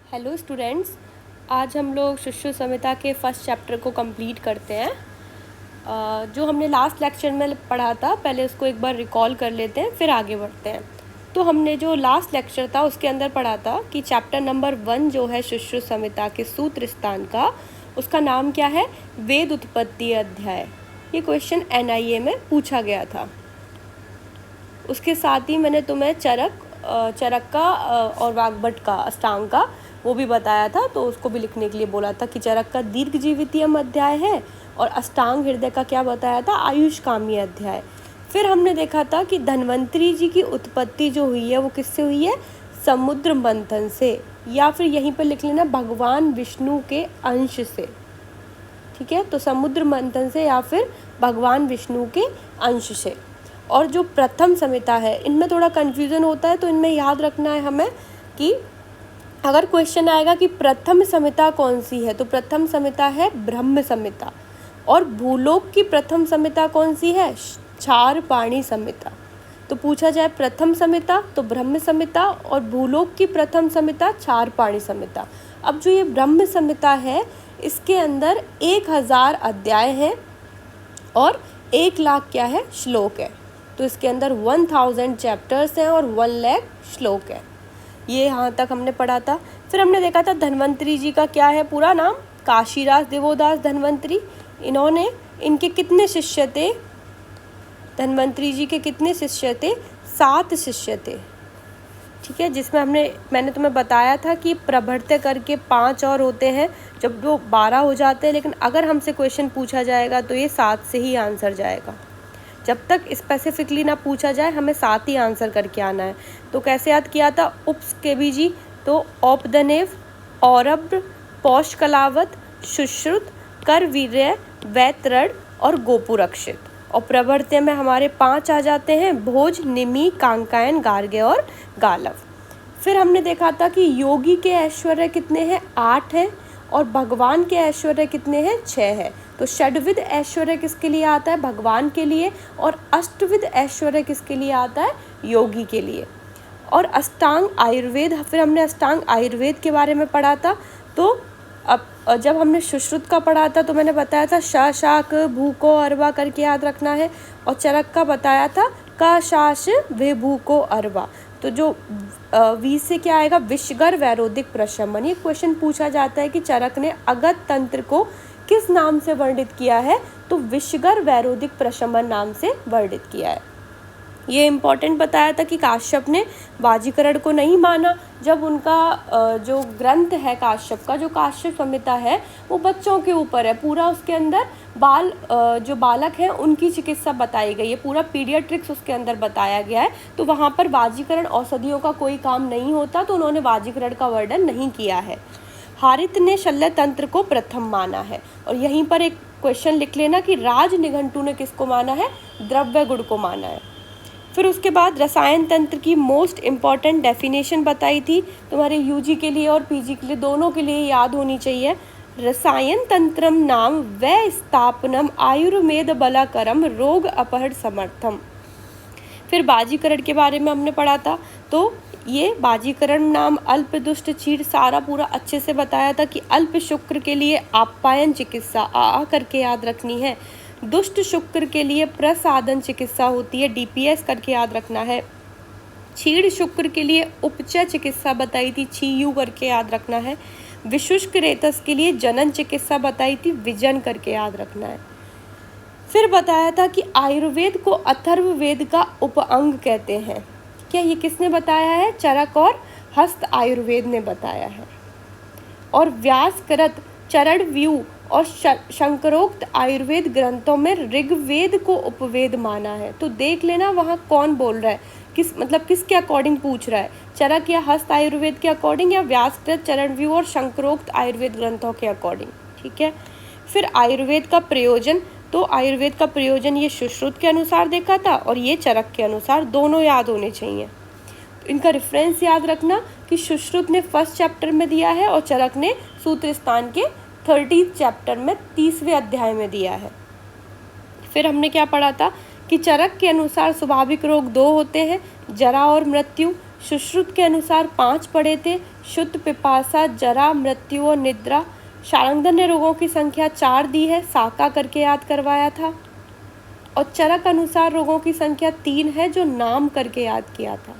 Hello students, आज हम लोग सुश्रुत संहिता के फर्स्ट चैप्टर को कंप्लीट करते हैं। जो हमने लास्ट लेक्चर में पढ़ा था, पहले उसको एक बार रिकॉल कर लेते हैं, फिर आगे बढ़ते हैं। तो हमने जो लास्ट लेक्चर था उसके अंदर पढ़ा था कि चैप्टर नंबर 1 जो है सुश्रुत संहिता के सूत्र स्थान का, उसका नाम क्या है? वेद उत्पत्ति अध्याय। ये क्वेश्चन NIA में पूछा गया था। उसके साथ ही मैंने तुम्हें चरक का और वाग्भट का, अष्टांग का वो भी बताया था, तो उसको भी लिखने के लिए बोला था कि चरक का दीर्घ जीवितीयम अध्याय है और अष्टांग हृदय का क्या बताया था? आयुष्कामी अध्याय। फिर हमने देखा था कि धन्वंतरी जी की उत्पत्ति जो हुई है वो किससे हुई है? समुद्र मंथन से, या फिर यहीं पर लिख लेना भगवान विष्णु के अंश से। ठीक है, तो समुद्र मंथन से या फिर भगवान विष्णु के अंश से। और जो प्रथम संहिता है, इनमें थोड़ा कन्फ्यूज़न होता है, तो इनमें याद रखना है हमें कि अगर क्वेश्चन आएगा कि प्रथम संहिता कौन सी है, तो प्रथम संहिता है ब्रह्म संहिता। और भूलोक की प्रथम संहिता कौन सी है? क्षारपाणी संहिता। तो पूछा जाए प्रथम संहिता तो ब्रह्म संहिता, और भूलोक की प्रथम संहिता क्षारपाणी संहिता। अब जो ये ब्रह्म संहिता है, इसके अंदर 1000 अध्याय हैं और 1 लाख क्या है? श्लोक है। तो इसके अंदर 1000 चैप्टर्स हैं और 1 लाख श्लोक है। ये यहाँ तक हमने पढ़ा था। फिर हमने देखा था धन्वंतरी जी का क्या है पूरा नाम? काशीराज देवोदास धन्वंतरी। इनके कितने शिष्य थे? धन्वंतरी जी के कितने शिष्य थे? 7 शिष्य थे। ठीक है, जिसमें मैंने तुम्हें बताया था कि प्रभृत्य करके 5 और होते हैं, जब वो 12 हो जाते हैं। लेकिन अगर हमसे क्वेश्चन पूछा जाएगा तो ये 7 से ही आंसर जाएगा। जब तक स्पेसिफिकली ना पूछा जाए, हमें 7 ही आंसर करके आना है। तो कैसे याद किया था? उप्स केबी जी, तो औपदनेव, औरभ, पौष कलावत, सुश्रुत, करवीर्य, वैतरण और गोपुरक्षित। और प्रभृत्य में हमारे 5 आ जाते हैं, भोज, निमि, कांकायन, गार्ग्य और गालव। फिर हमने देखा था कि योगी के ऐश्वर्य कितने हैं? 8 हैं, और भगवान के ऐश्वर्य कितने हैं? 6 है। तो षड्विध ऐश्वर्य किसके लिए आता है? भगवान के लिए। और अष्टविध ऐश्वर्य किसके लिए आता है? योगी के लिए। और अष्टांग आयुर्वेद, फिर हमने अष्टांग आयुर्वेद के बारे में पढ़ा था। तो अब जब हमने सुश्रुत का पढ़ा था तो मैंने बताया था श, शाक, भूको, अरवा करके याद रखना है। और चरक का बताया था क, शास, वे, भूको, अरवा। तो जो वी से क्या आएगा? विषगर वैरोधिक प्रशमन। ये क्वेश्चन पूछा जाता है कि चरक ने अगत तंत्र को किस नाम से वर्णित किया है? तो विषगर वैरोधिक प्रशमन नाम से वर्णित किया है। ये इम्पोर्टेंट बताया था कि काश्यप ने वाजीकरण को नहीं माना। जब उनका जो ग्रंथ है काश्यप का, जो काश्यप संहिता है, वो बच्चों के ऊपर है पूरा। उसके अंदर जो बालक हैं उनकी चिकित्सा बताई गई है, पूरा पीडियाट्रिक्स उसके अंदर बताया गया है। तो वहाँ पर वाजीकरण औषधियों का कोई काम नहीं होता, तो उन्होंने वाजीकरण का वर्णन नहीं किया है। हारित ने शल्य तंत्र को प्रथम माना है। और यहीं पर एक क्वेश्चन लिख लेना कि राज निघंटू ने किसको माना है? द्रव्य गुण को माना है। फिर उसके बाद रसायन तंत्र की मोस्ट इम्पॉर्टेंट डेफिनेशन बताई थी, तुम्हारे UG के लिए और PG के लिए, दोनों के लिए याद होनी चाहिए। रसायन तंत्रम नाम वै स्थापनम आयुर्वेद बलाकरम रोग अपहर समर्थम। फिर बाजीकरण के बारे में हमने पढ़ा था। तो ये बाजीकरण नाम अल्प दुष्ट चीड़, सारा पूरा अच्छे से बताया था कि अल्प शुक्र के लिए आप्यायन चिकित्सा आ करके याद रखनी है। दुष्ट शुक्र के लिए प्रसादन चिकित्सा होती है, DPS करके याद रखना है। क्षीण शुक्र के लिए उपचय चिकित्सा बताई थी, छीयू करके याद रखना है। विशुष्क रेतस के लिए जनन चिकित्सा बताई थी, विजन करके याद रखना है। फिर बताया था कि आयुर्वेद को अथर्ववेद का उपअंग कहते हैं। क्या ये किसने बताया है? चरक और हस्त आयुर्वेद ने बताया है। और व्यासकृत, चरण व्यू और शंकरोक्त आयुर्वेद ग्रंथों में ऋग्वेद को उपवेद माना है। तो देख लेना वहाँ कौन बोल रहा है, किसके अकॉर्डिंग पूछ रहा है? चरक या हस्त आयुर्वेद के अकॉर्डिंग, या व्यासकृत, चरण व्यू और शंकरोक्त आयुर्वेद ग्रंथों के अकॉर्डिंग। ठीक है। फिर आयुर्वेद का प्रयोजन, तो आयुर्वेद का प्रयोजन ये सुश्रुत के अनुसार देखा था और ये चरक के अनुसार, दोनों याद होने चाहिए। तो इनका रेफरेंस याद रखना कि सुश्रुत ने फर्स्ट चैप्टर में दिया है और चरक ने सूत्र स्थान के 30 चैप्टर में 30वें अध्याय में दिया है। फिर हमने क्या पढ़ा था कि चरक के अनुसार स्वाभाविक रोग 2 होते हैं, जरा और मृत्यु। सुश्रुत के अनुसार 5 पढ़े थे, शुद्ध, पिपासा, जरा, मृत्यु और निद्रा। शारंगधर ने रोगों की संख्या 4 दी है, साका करके याद करवाया था। और चरक अनुसार रोगों की संख्या 3 है, जो नाम करके याद किया था।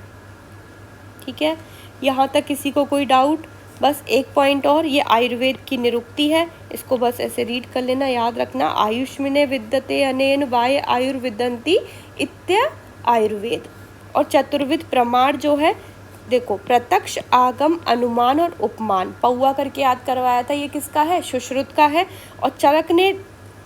ठीक है, यहाँ तक किसी को कोई डाउट? बस एक पॉइंट और, ये आयुर्वेद की निरुक्ति है, इसको बस ऐसे रीड कर लेना, याद रखना। आयुष्मिने विद्यते अनेन वाय आयुर्विदंती इत्य आयुर्वेद। और चतुर्विध प्रमाण जो है, देखो, प्रत्यक्ष, आगम, अनुमान और उपमान, पौआ करके याद करवाया था। ये किसका है? सुश्रुत का है। और चरक ने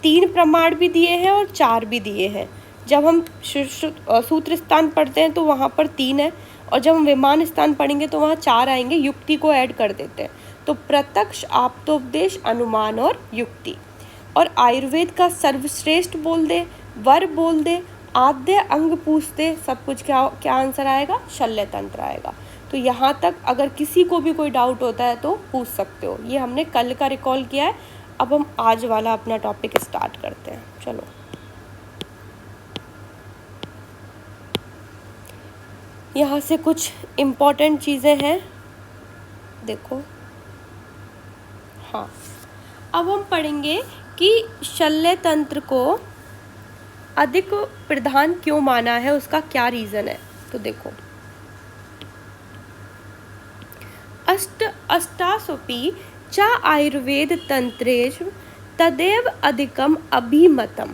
3 प्रमाण भी दिए हैं और 4 भी दिए हैं। जब हम सूत्र स्थान पढ़ते हैं तो वहाँ पर 3 है, और जब हम विमान स्थान पढ़ेंगे तो वहाँ 4 आएंगे, युक्ति को ऐड कर देते हैं। तो प्रत्यक्ष, आप्तोपदेश, अनुमान और युक्ति। और आयुर्वेद का सर्वश्रेष्ठ बोल दे, वर बोल दे, आद्य अंग पूछ दे, सब कुछ क्या आंसर आएगा? शल्य तंत्र आएगा। तो यहाँ तक अगर किसी को भी कोई डाउट होता है तो पूछ सकते हो। ये हमने कल का रिकॉल किया है। अब हम आज वाला अपना टॉपिक स्टार्ट करते हैं। चलो, यहाँ से कुछ इम्पोर्टेंट चीज़ें हैं, देखो। हाँ, अब हम पढ़ेंगे कि शल्य तंत्र को अधिक प्रधान क्यों माना है, उसका क्या रीज़न है। तो देखो, अष्टासोपि च आयुर्वेद तंत्रेषु तदेव अधिकम अभिमतम।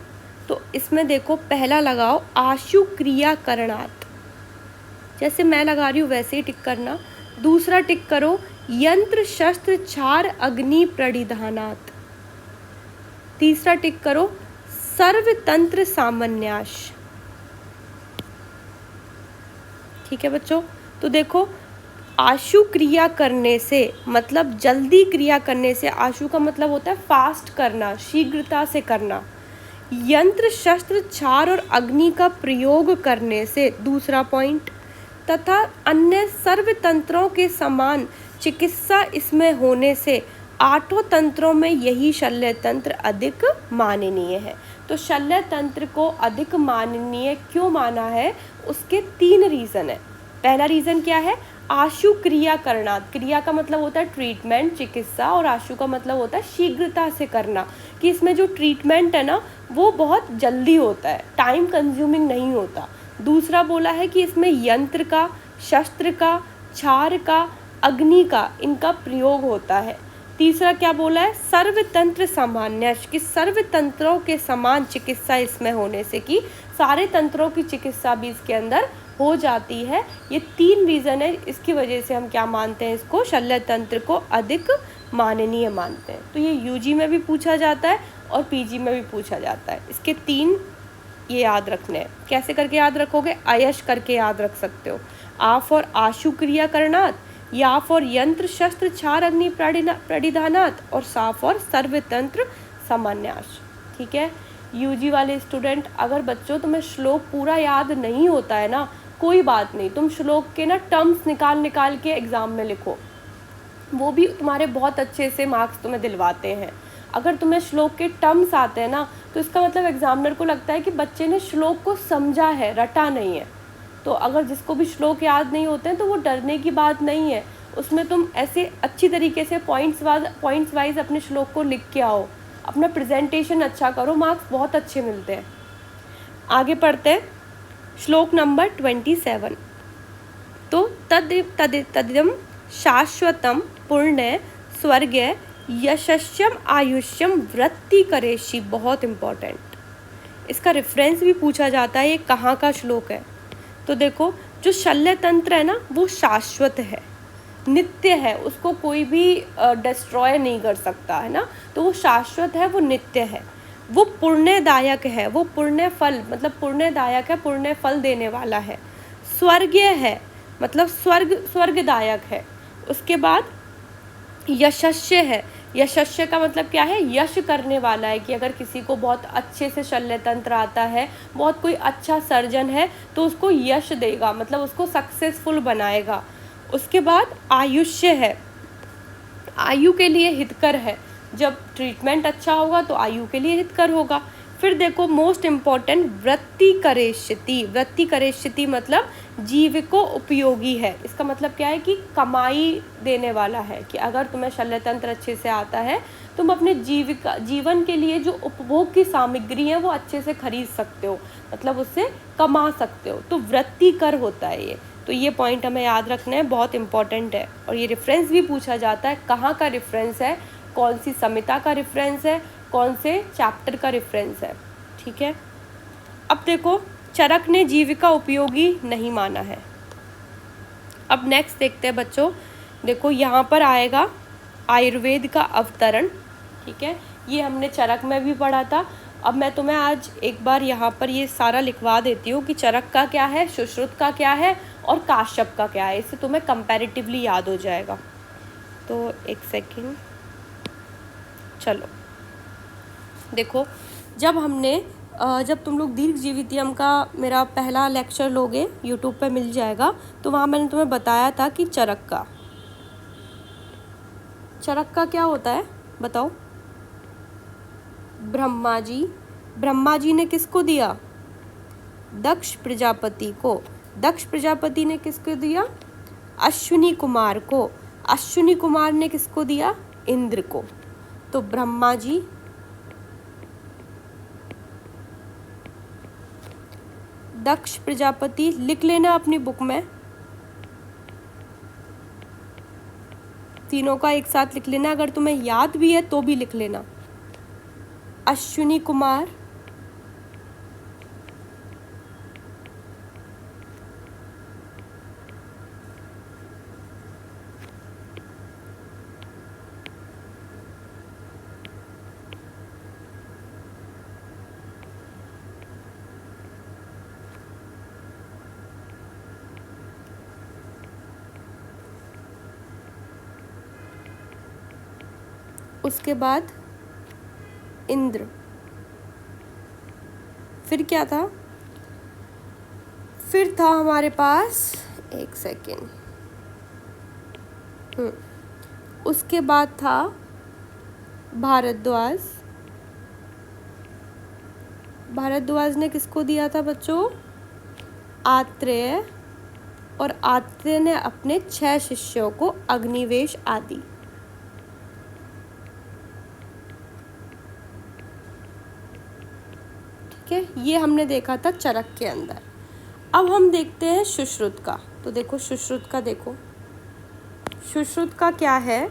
तो इसमें देखो, पहला लगाओ आशु क्रिया करणात्, जैसे मैं लगा रही हूँ वैसे ही टिक करना। दूसरा टिक करो, यंत्र शस्त्र छार अग्नि प्रणिधानात्। तीसरा टिक करो, सर्वतंत्र सामान्याश। ठीक है बच्चों, तो देखो, आशु क्रिया करने से मतलब जल्दी क्रिया करने से, आशु का मतलब होता है फास्ट करना, शीघ्रता से करना। यंत्र शस्त्र छार और अग्नि का प्रयोग करने से, दूसरा पॉइंट, तथा अन्य सर्व तंत्रों के समान चिकित्सा इसमें होने से 8 तंत्रों में यही शल्य तंत्र अधिक माननीय है। तो शल्य तंत्र को अधिक माननीय क्यों माना है, उसके 3 रीज़न है। पहला रीज़न क्या है? आशु क्रिया करना। क्रिया का मतलब होता है ट्रीटमेंट, चिकित्सा, और आशु का मतलब होता है शीघ्रता से करना, कि इसमें जो ट्रीटमेंट है ना वो बहुत जल्दी होता है, टाइम कंज्यूमिंग नहीं होता। दूसरा बोला है कि इसमें यंत्र का, शस्त्र का, छार का, अग्नि का, इनका प्रयोग होता है। तीसरा क्या बोला है? सर्वतंत्र सामान्य, कि सर्व तंत्रों के समान चिकित्सा इसमें होने से, कि सारे तंत्रों की चिकित्सा भी इसके अंदर हो जाती है। ये 3 रीज़न है, इसकी वजह से हम क्या मानते हैं, इसको शल्य तंत्र को अधिक माननीय मानते हैं। तो ये यूजी में भी पूछा जाता है और पीजी में भी पूछा जाता है। इसके 3 ये याद रखने हैं। कैसे करके याद रखोगे? आयश करके याद रख सकते हो। आ फॉर आशु क्रिया करणात्, या फॉर यंत्र शस्त्र छार अग्नि प्रणिधानात्, और सा फॉर सर्वतंत्र सामान्याश। ठीक है, यूजी वाले स्टूडेंट, अगर बच्चों तुम्हें श्लोक पूरा याद नहीं होता है ना, कोई बात नहीं, तुम श्लोक के ना टर्म्स निकाल के एग्ज़ाम में लिखो, वो भी तुम्हारे बहुत अच्छे से मार्क्स तुम्हें दिलवाते हैं। अगर तुम्हें श्लोक के टर्म्स आते हैं ना, तो इसका मतलब एग्जामिनर को लगता है कि बच्चे ने श्लोक को समझा है, रटा नहीं है। तो अगर जिसको भी श्लोक याद नहीं होते हैं तो वो डरने की बात नहीं है, उसमें तुम ऐसे अच्छी तरीके से पॉइंट्स वाइज अपने श्लोक को लिख के आओ, अपना प्रेजेंटेशन अच्छा करो, मार्क्स बहुत अच्छे मिलते हैं। आगे पढ़ते हैं, श्लोक नंबर 27। तो तदिदम शाश्वतम पुण्य स्वर्ग यशस्यम आयुष्यम वृत्ति करेशी। बहुत इम्पोर्टेंट, इसका रेफरेंस भी पूछा जाता है, ये कहाँ का श्लोक है। तो देखो, जो शल्य तंत्र है ना वो शाश्वत है, नित्य है, उसको कोई भी डिस्ट्रॉय नहीं कर सकता है ना, तो वो शाश्वत है, वो नित्य है, वो पुण्यदायक है, वो पुण्य फल मतलब पुण्यदायक है, पुण्य फल देने वाला है। स्वर्गीय है मतलब स्वर्गदायक है। उसके बाद यशस्य है, यशस्य का मतलब क्या है? यश करने वाला है, कि अगर किसी को बहुत अच्छे से शल्य तंत्र आता है, बहुत कोई अच्छा सर्जन है, तो उसको यश देगा, मतलब उसको सक्सेसफुल बनाएगा। उसके बाद आयुष्य है, आयु के लिए हितकर है, जब ट्रीटमेंट अच्छा होगा तो आयु के लिए हितकर होगा। फिर देखो मोस्ट इम्पॉर्टेंट वृत्ति करेष्यति। वृत्ति करेष्यति मतलब जीविको उपयोगी है। इसका मतलब क्या है कि कमाई देने वाला है, कि अगर तुम्हें शल्य तंत्र अच्छे से आता है तुम अपने जीवन के लिए जो उपभोग की सामग्री है वो अच्छे से खरीद सकते हो, मतलब उससे कमा सकते हो। तो वृत्ति कर होता है ये। तो ये पॉइंट हमें याद रखना है, बहुत इंपॉर्टेंट है। और ये रेफरेंस भी पूछा जाता है, कहाँ का रेफरेंस है, कौन सी संहिता का रेफरेंस है, कौन से चैप्टर का रेफरेंस है। ठीक है, अब देखो चरक ने जीविका उपयोगी नहीं माना है। अब नेक्स्ट देखते हैं बच्चों, देखो यहाँ पर आएगा आयुर्वेद का अवतरण। ठीक है, ये हमने चरक में भी पढ़ा था। अब मैं तुम्हें आज एक बार यहाँ पर ये सारा लिखवा देती हूँ कि चरक का क्या है, सुश्रुत का क्या है और काश्यप का क्या है। इससे तुम्हें कंपैरेटिवली याद हो जाएगा। तो एक सेकेंड, चलो देखो, जब तुम लोग दीर्घ जीवितियम का मेरा पहला लेक्चर लोगे, यूट्यूब पे मिल जाएगा, तो वहाँ मैंने तुम्हें बताया था कि चरक का क्या होता है बताओ। ब्रह्मा जी ने किसको दिया? दक्ष प्रजापति को। दक्ष प्रजापति ने किसको दिया? अश्विनी कुमार को। अश्विनी कुमार ने किसको दिया? इंद्र को। तो ब्रह्मा जी, दक्ष प्रजापति, लिख लेना अपनी बुक में, तीनों का एक साथ लिख लेना। अगर तुम्हें याद भी है तो भी लिख लेना। अश्विनी कुमार, उसके बाद इंद्र, फिर क्या था? फिर था हमारे पास, एक सेकेंड, उसके बाद था भारद्वाज। भारद्वाज ने किसको दिया था बच्चों? आत्रेय। और आत्रेय ने अपने 6 शिष्यों को अग्निवेश आदि। ठीक है, ये हमने देखा था चरक के अंदर। अब हम देखते हैं सुश्रुत का। तो देखो सुश्रुत का, देखो सुश्रुत का क्या है।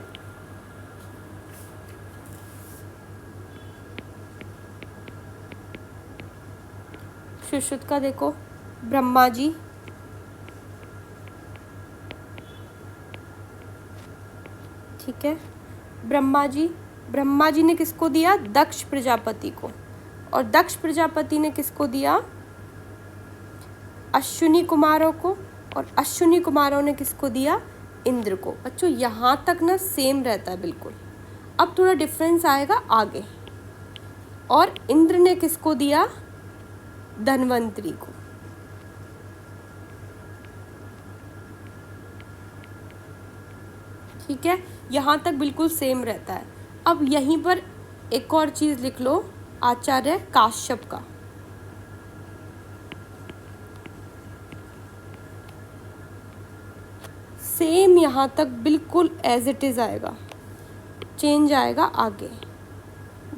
सुश्रुत का देखो, ब्रह्मा जी, ठीक है, ब्रह्मा जी ने किसको दिया? दक्ष प्रजापति को। और दक्ष प्रजापति ने किसको दिया? अश्विनी कुमारों को। और अश्विनी कुमारों ने किसको दिया? इंद्र को। बच्चों यहाँ तक ना सेम रहता है बिल्कुल। अब थोड़ा डिफरेंस आएगा आगे। और इंद्र ने किसको दिया? धन्वंतरी को। ठीक है, यहाँ तक बिल्कुल सेम रहता है। अब यहीं पर एक और चीज़ लिख लो, आचार्य काश्यप का। सेम यहाँ तक बिल्कुल एज इट इज़ आएगा, चेंज आएगा आगे।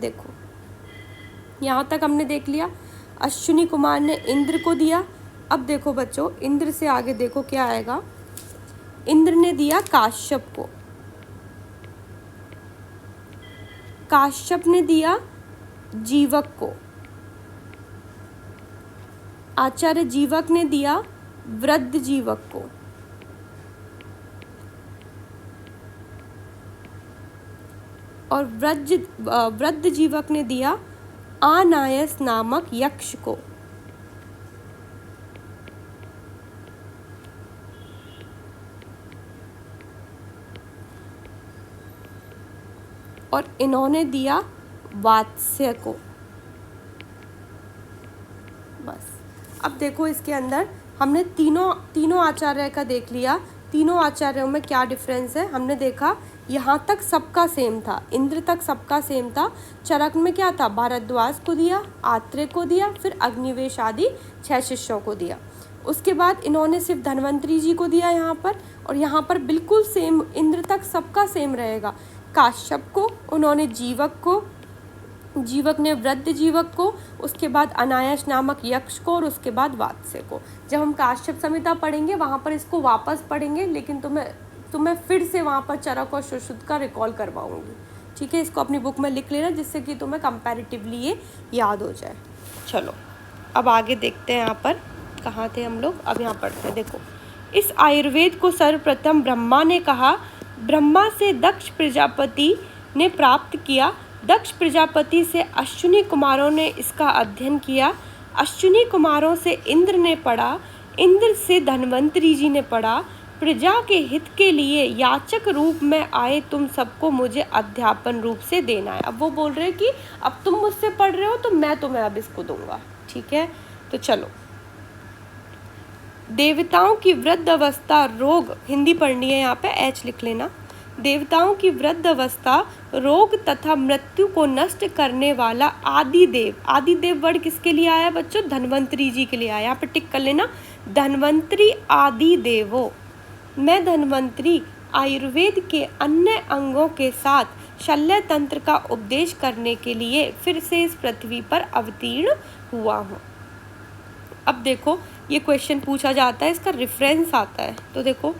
देखो यहाँ तक हमने देख लिया, अश्विनी कुमार ने इंद्र को दिया। अब देखो बच्चों, इंद्र से आगे देखो क्या आएगा। इंद्र ने दिया काश्यप को। काश्यप ने दिया जीवक को। आचार्य जीवक ने दिया वृद्ध जीवक को। और वृद्ध जीवक ने दिया आनायस नामक यक्ष को। और इन्होंने दिया वात्स्य को। बस अब देखो इसके अंदर हमने तीनों आचार्य का देख लिया तीनों आचार्यों में क्या डिफरेंस है? हमने देखा यहाँ तक सबका सेम था, इंद्र तक सबका सेम था। चरक में क्या था? भारद्वाज को दिया, आत्रेय को दिया, फिर अग्निवेश आदि 6 शिष्यों को दिया। उसके बाद इन्होंने सिर्फ धन्वंतरी जी को दिया यहाँ पर, और यहाँ पर बिल्कुल सेम, इंद्र तक सबका सेम रहेगा। काश्यप को उन्होंने जीवक को, जीवक ने वृद्ध जीवक को, उसके बाद अनायास नामक यक्ष को, और उसके बाद वात्स्य को। जब हम काश्यप संहिता पढ़ेंगे वहाँ पर इसको वापस पढ़ेंगे, लेकिन तुम्हें फिर से वहाँ पर चरक और सुश्रुत का रिकॉल करवाऊंगी। ठीक है, इसको अपनी बुक में लिख लेना जिससे कि तुम्हें कंपैरेटिवली ये याद हो जाए। चलो अब आगे देखते हैं, यहाँ पर कहाँ थे हम लोग, अब यहाँ पढ़ते हैं। देखो, इस आयुर्वेद को सर्वप्रथम ब्रह्मा ने कहा, ब्रह्मा से दक्ष प्रजापति ने प्राप्त किया, दक्ष प्रजापति से अश्विनी कुमारों ने इसका अध्ययन किया, अश्विनी कुमारों से इंद्र ने पढ़ा, इंद्र से धन्वंतरी जी ने पढ़ा, प्रजा के हित के लिए याचक रूप में आए तुम सबको मुझे अध्यापन रूप से देना है। अब वो बोल रहे हैं कि अब तुम मुझसे पढ़ रहे हो तो मैं तुम्हें अब इसको दूंगा। ठीक है, तो चलो, देवताओं की वृद्ध अवस्था रोग, हिंदी पढ़नी है, यहाँ पे एच लिख लेना। देवताओं की वृद्ध अवस्था रोग तथा मृत्यु को नष्ट करने वाला आदिदेव, आदिदेव वर्ड किसके लिए आया बच्चों? धन्वंतरी जी के लिए आया। यहाँ पे टिक कर लेना, धन्वंतरी आदिदेवो। मैं धन्वंतरी आयुर्वेद के अन्य अंगों के साथ शल्य तंत्र का उपदेश करने के लिए फिर से इस पृथ्वी पर अवतीर्ण हुआ हूँ। अब देखो, ये क्वेश्चन पूछा जाता है, इसका रेफरेंस आता है। तो देखो,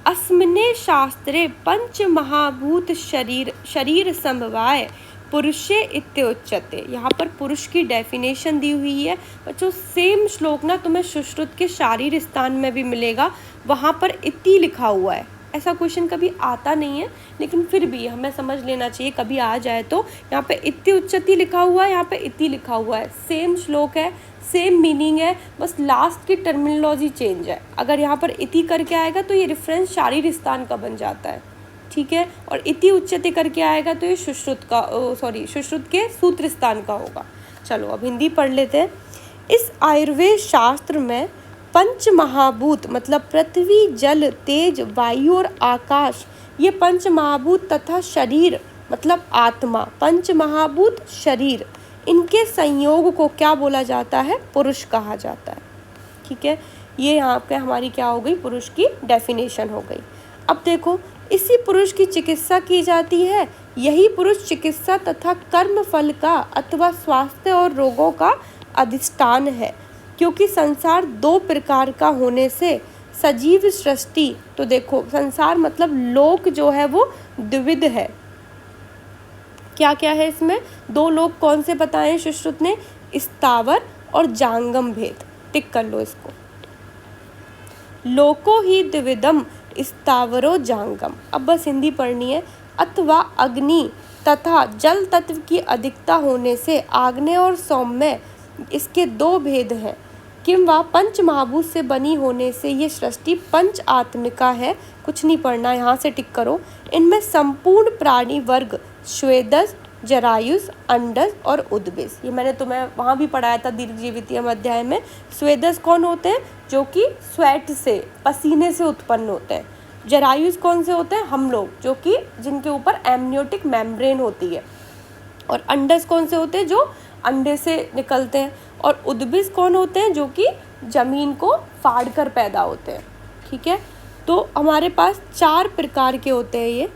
अस्मिने शास्त्रे पंच महाभूत शरीर समवाय पुरुषे इत्युच्यते। यहाँ पर पुरुष की डेफिनेशन दी हुई है बच्चों। सेम श्लोक ना तुम्हें सुश्रुत के शारीर स्थान में भी मिलेगा, वहाँ पर इति लिखा हुआ है। ऐसा क्वेश्चन कभी आता नहीं है, लेकिन फिर भी हमें समझ लेना चाहिए, कभी आ जाए तो। यहाँ पे इति उच्चति लिखा हुआ है, यहाँ पे इति लिखा हुआ है, सेम श्लोक है, सेम मीनिंग है, बस लास्ट की टर्मिनोलॉजी चेंज है। अगर यहाँ पर इति करके आएगा तो ये रेफरेंस शारीर स्थान का बन जाता है। ठीक है, और इति उच्चते करके आएगा तो ये सुश्रुत का, सुश्रुत के सूत्र स्थान का होगा। चलो अब हिंदी पढ़ लेते हैं। इस आयुर्वेद शास्त्र में पंच महाभूत मतलब पृथ्वी, जल, तेज, वायु और आकाश, ये पंच महाभूत तथा शरीर मतलब आत्मा, पंच महाभूत शरीर, इनके संयोग को क्या बोला जाता है? पुरुष कहा जाता है। ठीक है, ये यहाँ पे हमारी क्या हो गई? पुरुष की डेफिनेशन हो गई। अब देखो, इसी पुरुष की चिकित्सा की जाती है, यही पुरुष चिकित्सा तथा कर्म फल का अथवा स्वास्थ्य और रोगों का अधिष्ठान है। क्योंकि संसार दो प्रकार का होने से सजीव सृष्टि, तो देखो संसार मतलब लोक जो है वो द्विविध है। क्या क्या है इसमें? दो लोक कौन से बताएं सुश्रुत ने? स्थावर और जांगम भेद। टिक कर लो इसको। लोको ही द्विविधम स्थावरो जांगम। अब बस हिंदी पढ़नी है। अथवा अग्नि तथा जल तत्व की अधिकता होने से आग्नेय और सौम्य इसके दो भेद हैं। किंवा पंच महाभूत से बनी होने से ये सृष्टि पंच आत्मिका है। कुछ नहीं पढ़ना, यहाँ से टिक करो। इनमें संपूर्ण प्राणी वर्ग स्वेदस, जरायुष, अंडज और उद्भिज, ये मैंने तुम्हें वहाँ भी पढ़ाया था दीर्घजीवितीय अध्याय में। स्वेदस कौन होते हैं? जो कि स्वेट से, पसीने से उत्पन्न होते हैं। जरायुष कौन से होते हैं? हम लोग, जो कि जिनके ऊपर एमनियोटिक मेम्ब्रेन होती है। और अंडज कौन से होते हैं? जो अंडे से निकलते हैं। और उद्भिज कौन होते हैं? जो कि जमीन को फाड़ कर पैदा होते हैं। ठीक है, तो हमारे पास 4 प्रकार के होते हैं ये।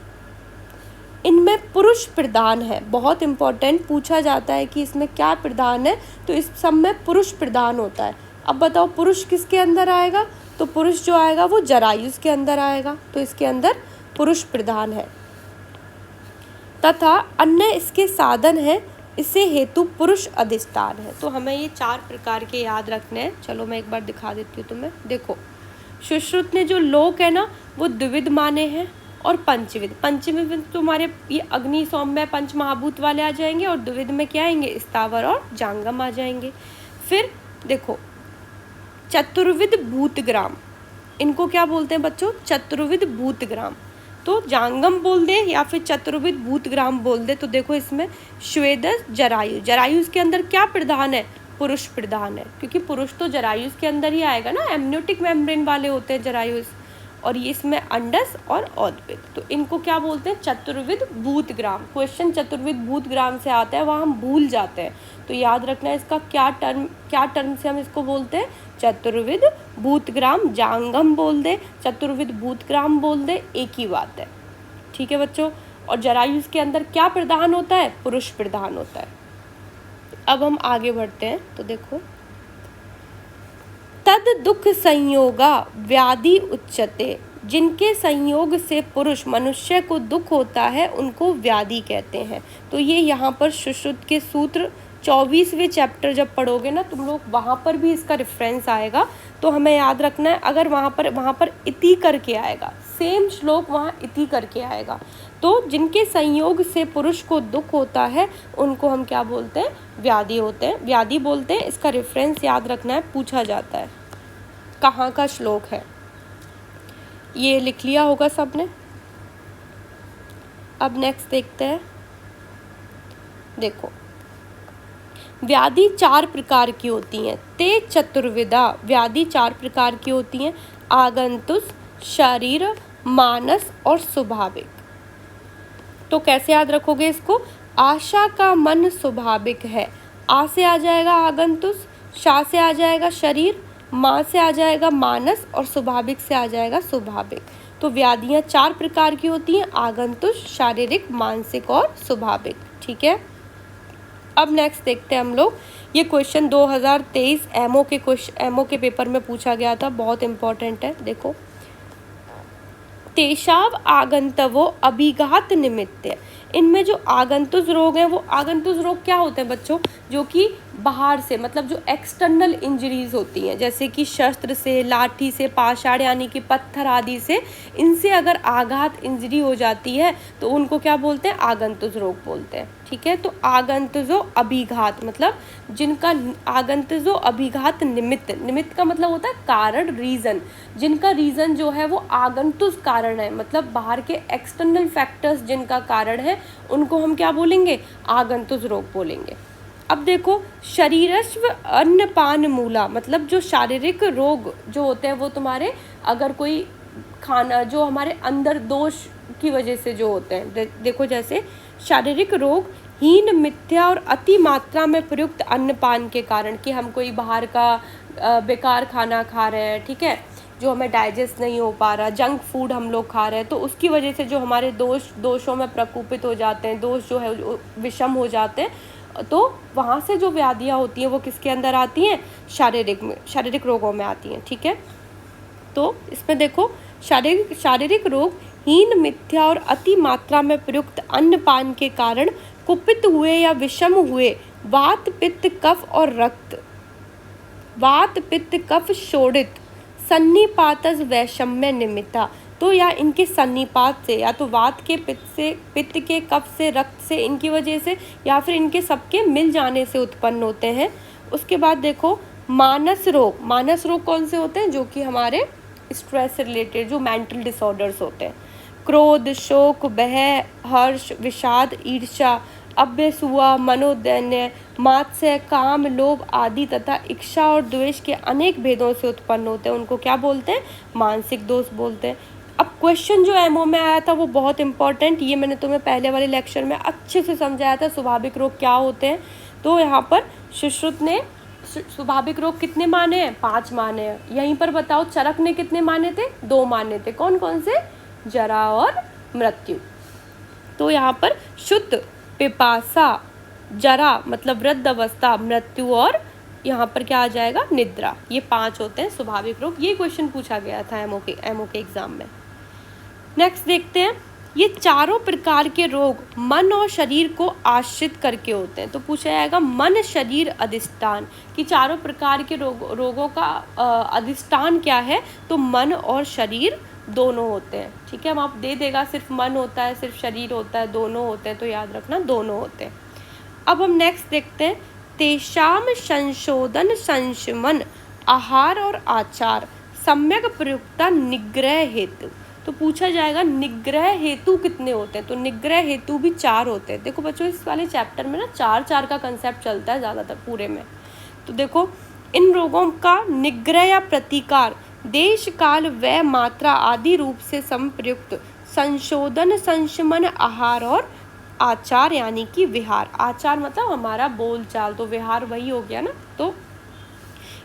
इनमें पुरुष प्रधान है, बहुत इम्पोर्टेंट पूछा जाता है कि इसमें क्या प्रधान है, तो इस सब में पुरुष प्रधान होता है। अब बताओ पुरुष किसके अंदर आएगा? तो पुरुष जो आएगा वो जरायुष के अंदर आएगा, तो इसके अंदर पुरुष प्रधान है। तथा अन्य इसके साधन है, इसे हेतु पुरुष अधिष्ठान है। तो हमें ये 4 प्रकार के याद रखने हैं। चलो मैं एक बार दिखा देती हूँ तुम्हें। देखो, सुश्रुत ने जो लोक है ना वो द्विविध माने हैं और पंचविध। पंचविध तुम्हारे ये अग्नि, सौम्य, पंच महाभूत वाले आ जाएंगे, और द्विविध में क्या आएंगे? स्थावर और जांगम आ जाएंगे। फिर देखो, चतुर्विध भूतग्राम, इनको क्या बोलते हैं बच्चों? चतुर्विध भूतग्राम। तो जांगम बोल दे या फिर चतुर्विध भूतग्राम बोल दे। तो देखो इसमें स्वेदस, जरायु, जरायुष के अंदर क्या प्रधान है? पुरुष प्रधान है, क्योंकि पुरुष तो जरायुष के अंदर ही आएगा ना, एमनियोटिक मेम्ब्रेन वाले होते हैं जरायुष। और ये इसमें अंडस और औदबिद। तो इनको क्या बोलते हैं? चतुर्विध भूतग्राम। क्वेश्चन चतुर्विध भूतग्राम से आता है, वहाँ हम भूल जाते हैं, तो याद रखना है इसका क्या टर्म से हम इसको बोलते हैं? चतुर्विध भूतग्राम। जांगम बोल दे, चतुर्विध भूतग्राम बोल दे, एक ही बात है। ठीक है बच्चों। और जरायुज के अंदर क्या प्रधान होता है? पुरुष प्रधान होता है। अब हम आगे बढ़ते हैं, तो देखो, तद दुख संयोगा व्याधि उच्यते। जिनके संयोग से पुरुष मनुष्य को दुख होता है उनको व्याधि कहते हैं। तो ये यहाँ पर सुश्रुत के सूत्र 24वें चैप्टर जब पढ़ोगे ना तुम लोग, वहाँ पर भी इसका रेफरेंस आएगा, तो हमें याद रखना है। अगर वहाँ पर इति करके आएगा, सेम श्लोक वहाँ इति करके आएगा, तो जिनके संयोग से पुरुष को दुख होता है उनको हम क्या बोलते हैं? व्याधि होते हैं, व्याधि बोलते हैं। इसका रेफरेंस याद रखना है, पूछा जाता है कहाँ का श्लोक है। ये लिख लिया होगा सबने। अब नेक्स्ट देखते हैं। देखो, व्याधि 4 प्रकार की होती हैं। ते चतुर्विधा। व्याधि 4 प्रकार की होती हैं, आगंतुक, शरीर, मानस और स्वाभाविक। तो कैसे याद रखोगे इसको? आशा का मन स्वाभाविक है। आ से आ जाएगा आगंतुक, शा से आ जाएगा शरीर, माँ से आ जाएगा मानस और स्वाभाविक से आ जाएगा स्वाभाविक। तो व्याधियाँ 4 प्रकार की होती हैं, आगंतुक, शारीरिक, मानसिक और स्वाभाविक। ठीक है। अब नेक्स्ट देखते हैं हम लोग। ये क्वेश्चन 2023 एमओ के पेपर में पूछा गया था, बहुत इंपॉर्टेंट है। देखो, तेषाव आगंतवो अभिघात निमित्त। इनमें जो आगंतुक रोग हैं, वो आगंतुक रोग क्या होते हैं बच्चों? जो कि बाहर से, मतलब जो एक्सटर्नल इंजरीज होती हैं, जैसे कि शस्त्र से, लाठी से, पाषाण यानी कि पत्थर आदि से, इनसे अगर आघात इंजरी हो जाती है तो उनको क्या बोलते हैं? आगंतुक रोग बोलते हैं। ठीक है। तो आगंतुजो अभिघात, मतलब जिनका आगंतुजो अभिघात निमित्त का मतलब होता है कारण, रीजन। जिनका रीजन जो है वो आगंतुक कारण है, मतलब बाहर के एक्सटर्नल फैक्टर्स जिनका कारण है, उनको हम क्या बोलेंगे? आगंतुक रोग बोलेंगे। अब देखो, शरीरस्व अन्नपान मूला, मतलब जो शारीरिक रोग जो होते हैं वो तुम्हारे, अगर कोई खाना जो हमारे अंदर दोष की वजह से जो होते हैं, देखो जैसे शारीरिक रोग हीन, मिथ्या और अति मात्रा में प्रयुक्त अन्नपान के कारण, कि हम कोई बाहर का बेकार खाना खा रहे हैं, ठीक है, जो हमें डाइजेस्ट नहीं हो पा रहा, जंक फूड हम लोग खा रहे हैं, तो उसकी वजह से जो हमारे दोषों में प्रकोपित हो जाते हैं, दोष जो है विषम हो जाते हैं, तो वहाँ से जो व्याधियाँ होती हैं वो किसके अंदर आती हैं? शारीरिक रोगों में आती हैं। ठीक है। तो इसमें देखो, शारीरिक रोग हीन, मिथ्या और अति मात्रा में प्रयुक्त अन्नपान के कारण कुपित हुए या विषम हुए वात, पित्त, कफ और रक्त, वात, पित्त, कफ शोणित, सन्निपातस वैषम्य निमित्ता। तो या इनके सन्निपात से, या तो वात के, पित्त के, कफ से, रक्त से, इनकी वजह से, या फिर इनके सबके मिल जाने से उत्पन्न होते हैं। उसके बाद देखो, मानस रोग कौन से होते हैं? जो कि हमारे स्ट्रेस से रिलेटेड, जो मेंटल डिसऑर्डर्स होते हैं। क्रोध, शोक, भय, हर्ष, विषाद, ईर्ष्या, अभ्यसूया, मनोदैन्य, मात्सर्य, काम, लोभ आदि तथा इच्छा और द्वेष के अनेक भेदों से उत्पन्न होते हैं, उनको क्या बोलते हैं? मानसिक दोष बोलते हैं। अब क्वेश्चन जो एमओ में आया था वो बहुत इंपॉर्टेंट, ये मैंने तुम्हें पहले वाले लेक्चर में अच्छे से समझाया था, स्वाभाविक रोग क्या होते हैं। तो यहाँ पर सुश्रुत ने स्वाभाविक रोग कितने माने हैं? 5 माने हैं। यहीं पर बताओ, चरक ने कितने माने थे? 2 माने थे। कौन कौन से? जरा और मृत्यु। तो यहाँ पर शुद्ध, पिपासा, जरा मतलब वृद्ध अवस्था, मृत्यु और यहाँ पर क्या आ जाएगा? निद्रा। ये 5 होते हैं स्वाभाविक रोग। ये क्वेश्चन पूछा गया था एमओ के एग्जाम में। नेक्स्ट देखते हैं, ये चारों प्रकार के रोग मन और शरीर को आश्रित करके होते हैं। तो पूछा जाएगा मन, शरीर, अधिष्ठान, कि चारों प्रकार के रोगों का अधिष्ठान क्या है? तो मन और शरीर दोनों होते हैं। ठीक है, हम आप दे देगा सिर्फ मन होता है, सिर्फ शरीर होता है, दोनों होते हैं, तो याद रखना दोनों होते हैं। अब हम नेक्स्ट देखते हैं, तेषाम संशोधन संशमन आहार और आचार सम्यक प्रयुक्ता निग्रह हेतु। तो पूछा जाएगा निग्रह हेतु कितने होते हैं? तो निग्रह हेतु भी 4 होते हैं। देखो बच्चों, इस वाले चैप्टर में ना 4 का कंसेप्ट चलता है ज़्यादातर पूरे में। तो देखो, इन रोगों का निग्रह या प्रतिकार देश काल व मात्रा आदि रूप से संप्रयुक्त संशोधन संशमन आहार और आचार यानी कि विहार। आचार मतलब हमारा बोल चाल, तो विहार वही हो गया ना। तो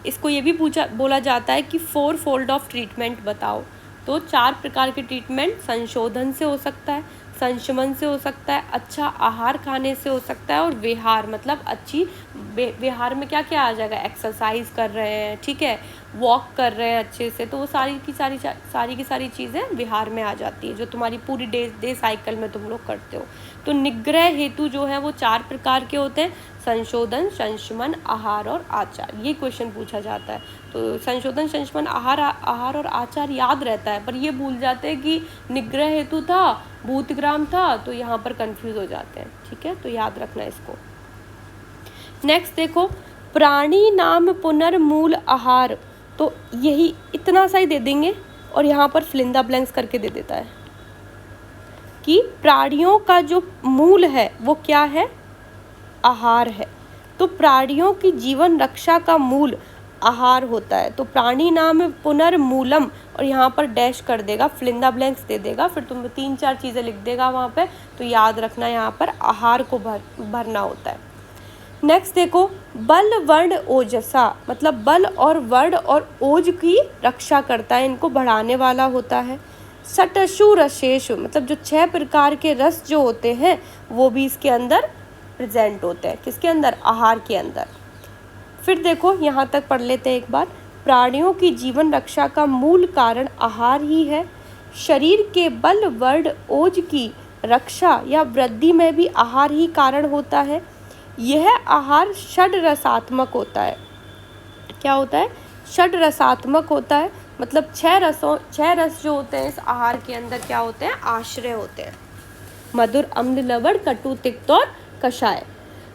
इसको ये भी बोला जाता है कि 4 फोल्ड ऑफ ट्रीटमेंट बताओ। तो 4 प्रकार के ट्रीटमेंट संशोधन से हो सकता है, संशमन से हो सकता है, अच्छा आहार खाने से हो सकता है, और विहार मतलब अच्छी विहार में क्या क्या आ जाएगा, एक्सरसाइज कर रहे हैं, ठीक है, वॉक कर रहे हैं अच्छे से, तो वो सारी की सारी चीज़ें विहार में आ जाती है, जो तुम्हारी पूरी डे साइकिल में तुम लोग करते हो। तो निग्रह हेतु जो है वो 4 प्रकार के होते हैं, संशोधन, संशमन, आहार और आचार। ये क्वेश्चन पूछा जाता है। तो संशोधन, संशमन, आहार और आचार याद रहता है, पर ये भूल जाते हैं कि निग्रह हेतु था, भूतग्राम था, तो यहाँ पर कंफ्यूज हो जाते हैं, ठीक है, तो याद रखना इसको। नेक्स्ट देखो, प्राणी नाम पुनर्मूल आहार, तो यही इतना सा ही दे देंगे और यहाँ पर फिल इन द ब्लैंक्स करके दे देता है कि प्राणियों का जो मूल है वो क्या है, आहार है। तो प्राणियों की जीवन रक्षा का मूल आहार होता है। तो प्राणी नाम पुनर्मूलम, और यहाँ पर डैश कर देगा, फिल इन द ब्लैंक्स दे देगा, फिर तुम 3-4 चीज़ें लिख देगा वहाँ पे, तो याद रखना यहाँ पर आहार को भरना होता है। नेक्स्ट देखो, बल वर्ण ओजसा, मतलब बल और वर्ण और ओज की रक्षा करता है, इनको बढ़ाने वाला होता है। सटशु रसेशु, मतलब जो 6 प्रकार के रस जो होते हैं वो भी इसके अंदर प्रेजेंट होते हैं, किसके अंदर, आहार के अंदर। फिर देखो यहाँ तक पढ़ लेते हैं एक बार, प्राणियों की जीवन रक्षा का मूल कारण आहार ही है। शरीर के बल वर्ण ओज की रक्षा या वृद्धि में भी आहार ही कारण होता है। यह आहार षड रसात्मक होता है। क्या होता है, षड रसात्मक होता है, मतलब 6 रस जो होते हैं इस आहार के अंदर क्या होते हैं, आश्रय होते हैं। मधुर, अम्ल, लवण, कटु, तिक्त और कषाय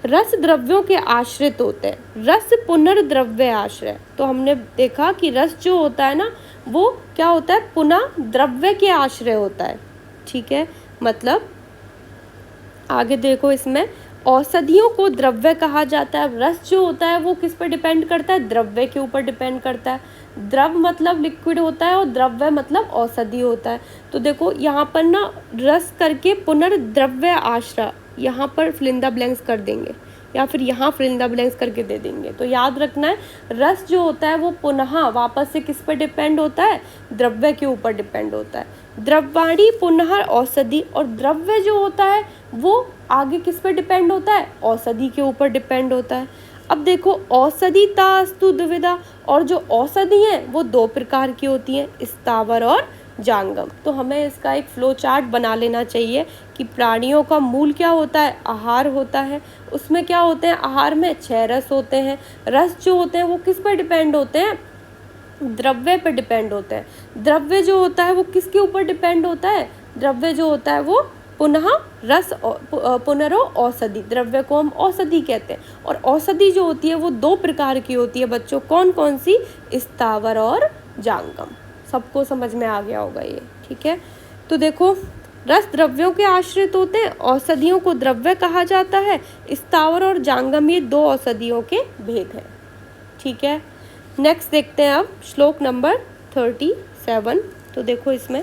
रस द्रव्यों के आश्रित होते हैं। रस पुनर्द्रव्य आश्रय, तो हमने देखा कि रस जो होता है ना वो क्या होता है, पुनः द्रव्य के आश्रय होता है, ठीक है। मतलब आगे देखो, इसमें औषधियों को द्रव्य कहा जाता है। रस जो होता है वो किस पर डिपेंड करता है, द्रव्य के ऊपर डिपेंड करता है। द्रव मतलब लिक्विड होता है और द्रव्य मतलब औषधि होता है। तो देखो यहाँ पर ना रस करके पुनर्द्रव्य आश्रय, यहाँ पर फिल इन द ब्लैंक्स कर देंगे या फिर यहाँ फिल इन द ब्लैंक्स करके दे देंगे। तो याद रखना है, रस जो होता है वो पुनः वापस से किस पर डिपेंड होता है, द्रव्य के ऊपर डिपेंड होता है। द्रव्याणी पुनः औषधि, और द्रव्य जो होता है वो आगे किस पर डिपेंड होता है, औषधि के ऊपर डिपेंड होता है। अब देखो, औषधितास्तु द्विविधा, और जो औषधि है वो 2 प्रकार की होती हैं, स्थावर और जांगम। तो हमें इसका एक फ्लो चार्ट बना लेना चाहिए कि प्राणियों का मूल क्या होता है, आहार होता है। उसमें क्या होते हैं, आहार में 6 रस होते हैं। रस जो होते हैं वो किस पर डिपेंड होते हैं, द्रव्य पर डिपेंड होते हैं। द्रव्य जो होता है वो किसके ऊपर डिपेंड होता है, द्रव्य जो होता है वो पुनः रस, पुनरो औषधि, द्रव्य को हम औषधि कहते हैं। और औषधि जो होती है वो 2 प्रकार की होती है बच्चों, कौन कौन सी, स्थावर और जांगम। सबको समझ में आ गया होगा ये, ठीक है। तो देखो, रस द्रव्यों के आश्रित होते हैं, औषधियों को द्रव्य कहा जाता है, स्थावर और जांगम ये 2 औषधियों के भेद हैं, ठीक है। नेक्स्ट देखते हैं अब श्लोक नंबर 37। तो देखो इसमें,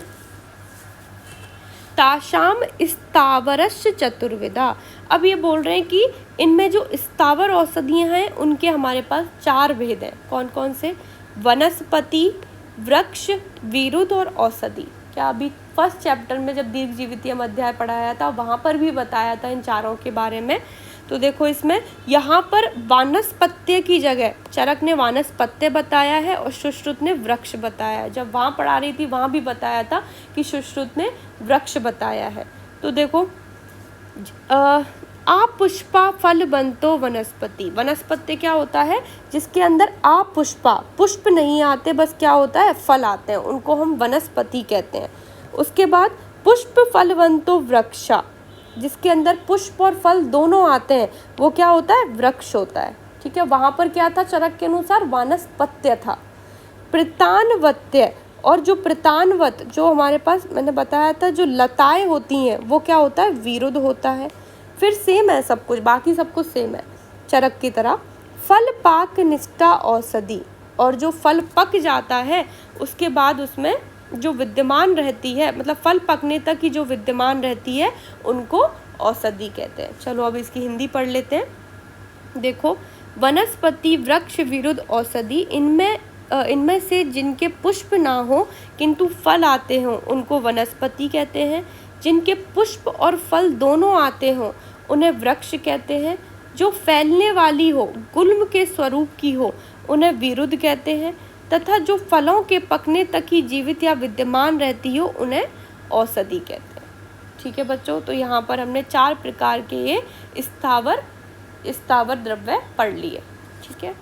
ताशाम स्थावरस्य चतुर्विधा, अब ये बोल रहे हैं कि इनमें जो स्थावर औषधियाँ हैं उनके हमारे पास 4 भेद हैं। कौन कौन से, वनस्पति, वृक्ष, विरुद्ध और औषधि। क्या अभी फर्स्ट चैप्टर में जब दीर्घजीवितीय अध्याय पढ़ाया था वहाँ पर भी बताया था इन चारों के बारे में। तो देखो इसमें, यहाँ पर वानस्पत्य की जगह चरक ने वानस्पत्य बताया है और सुश्रुत ने वृक्ष बताया है। जब वहाँ पढ़ा रही थी वहाँ भी बताया था कि सुश्रुत ने वृक्ष बताया है। तो देखो, अपुष्पा फल बंतो वनस्पति, वनस्पति क्या होता है, जिसके अंदर अपुष्पा, पुष्प नहीं आते, बस क्या होता है, फल आते हैं, उनको हम वनस्पति कहते हैं। उसके बाद पुष्प फलवंतो वृक्षा, जिसके अंदर पुष्प और फल दोनों आते हैं, वो क्या होता है, वृक्ष होता है, ठीक है। वहाँ पर क्या था, चरक के अनुसार वानस्पत्य था। प्रतानवत्य, और जो प्रतानवत जो हमारे पास मैंने बताया था जो लताएं होती हैं वो क्या होता है, विरुद्ध होता है। फिर सेम है सब कुछ, बाकी सब कुछ सेम है चरक की तरह। फल पाक निष्ठा औषधि, और जो फल पक जाता है उसके बाद उसमें जो विद्यमान रहती है, मतलब फल पकने तक की जो विद्यमान रहती है, उनको औषधि कहते हैं। चलो अब इसकी हिंदी पढ़ लेते हैं। देखो, वनस्पति, वृक्ष, विरुद्ध, औषधि, इनमें से जिनके पुष्प ना हो किंतु फल आते हों उनको वनस्पति कहते हैं। जिनके पुष्प और फल दोनों आते हों उन्हें वृक्ष कहते हैं। जो फैलने वाली हो, गुल्म के स्वरूप की हो, उन्हें विरुद्ध कहते हैं। तथा जो फलों के पकने तक ही जीवित या विद्यमान रहती हो उन्हें औषधि कहते हैं। ठीक है बच्चों, तो यहाँ पर हमने 4 प्रकार के ये स्थावर द्रव्य पढ़ लिए। ठीक है,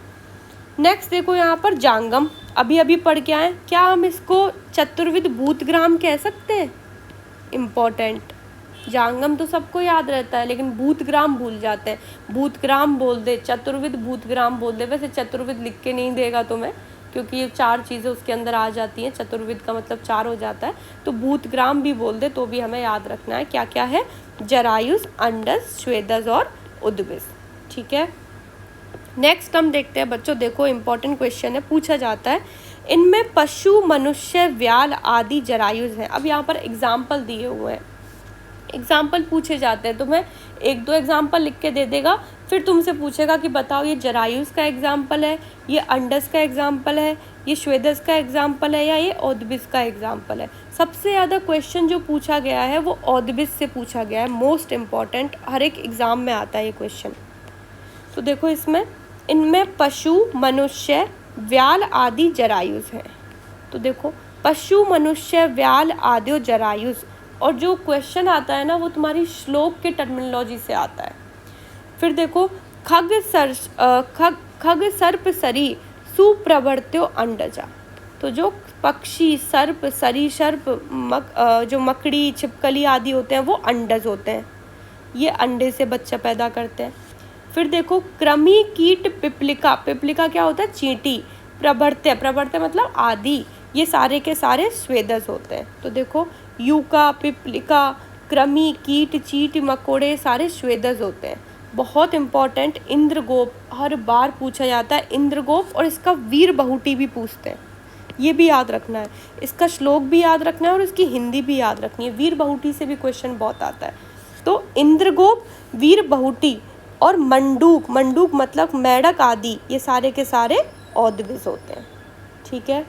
नेक्स्ट देखो यहाँ पर जांगम, अभी पढ़ के आए। क्या हम इसको चतुर्विध भूतग्राम कह सकते हैं? इम्पोर्टेंट, जांगम तो सबको याद रहता है लेकिन भूतग्राम भूल जाते हैं। भूतग्राम बोल दे, चतुर्विध भूतग्राम बोल दे। वैसे चतुर्विध लिख के नहीं देगा तुम्हें, क्योंकि ये 4 चीज़ें उसके अंदर आ जाती हैं। चतुर्विध का मतलब 4 हो जाता है, तो भूतग्राम भी बोल दे तो भी हमें याद रखना है क्या क्या है। जरायुज, अंडज, स्वेदज और उद्भिज। ठीक है, नेक्स्ट हम देखते हैं बच्चों। देखो, इंपॉर्टेंट क्वेश्चन है, पूछा जाता है इनमें पशु, मनुष्य, व्याल आदि जरायुज हैं। अब यहाँ पर एग्जाम्पल दिए हुए हैं, एग्जाम्पल पूछे जाते हैं। तुम्हें 1-2 एग्जाम्पल लिख के दे देगा, फिर तुमसे पूछेगा कि बताओ ये जरायुज का एग्जाम्पल है, ये अंडस का एग्जाम्पल है, ये स्वेदस का एग्जाम्पल है, या ये औद्भिज का एग्जाम्पल है। सबसे ज़्यादा क्वेश्चन जो पूछा गया है वो औद्भिज से पूछा गया है। मोस्ट इम्पॉर्टेंट, हर एक एग्जाम में आता है ये क्वेश्चन। तो देखो, इसमें इनमें पशु, मनुष्य, व्याल आदि जरायुज हैं। तो देखो, पशु, मनुष्य, व्याल आदि और जरायुज, और जो क्वेश्चन आता है ना वो तुम्हारी श्लोक के टर्मिनोलॉजी से आता है। फिर देखो, खग सर्प सरी सुप्रवर्त्यो अंडजा। तो जो पक्षी, सर्प, सरीसर्प, जो मकड़ी, छिपकली आदि होते हैं वो अंडज होते हैं, ये अंडे से बच्चा पैदा करते हैं। फिर देखो, कृमि, कीट, पिपलिका, पिपलिका क्या होता है? चींटी। प्रवर्त्य, प्रवर्त्य मतलब आदि, ये सारे के सारे स्वेदज होते हैं। तो देखो, यूका, पिपलिका, कृमि, कीट, चींट, मकोड़े सारे स्वेदज होते हैं। बहुत इंपॉर्टेंट, इंद्रगोप हर बार पूछा जाता है। इंद्रगोप और इसका वीर बहुटी भी पूछते हैं, ये भी याद रखना है। इसका श्लोक भी याद रखना है और इसकी हिंदी भी याद रखनी है। वीर बहुटी से भी क्वेश्चन बहुत आता है। तो इंद्रगोप, वीर बहुटी और मंडूक, मंडूक मतलब मेढक आदि, ये सारे के सारे औद्भिज होते हैं। ठीक है,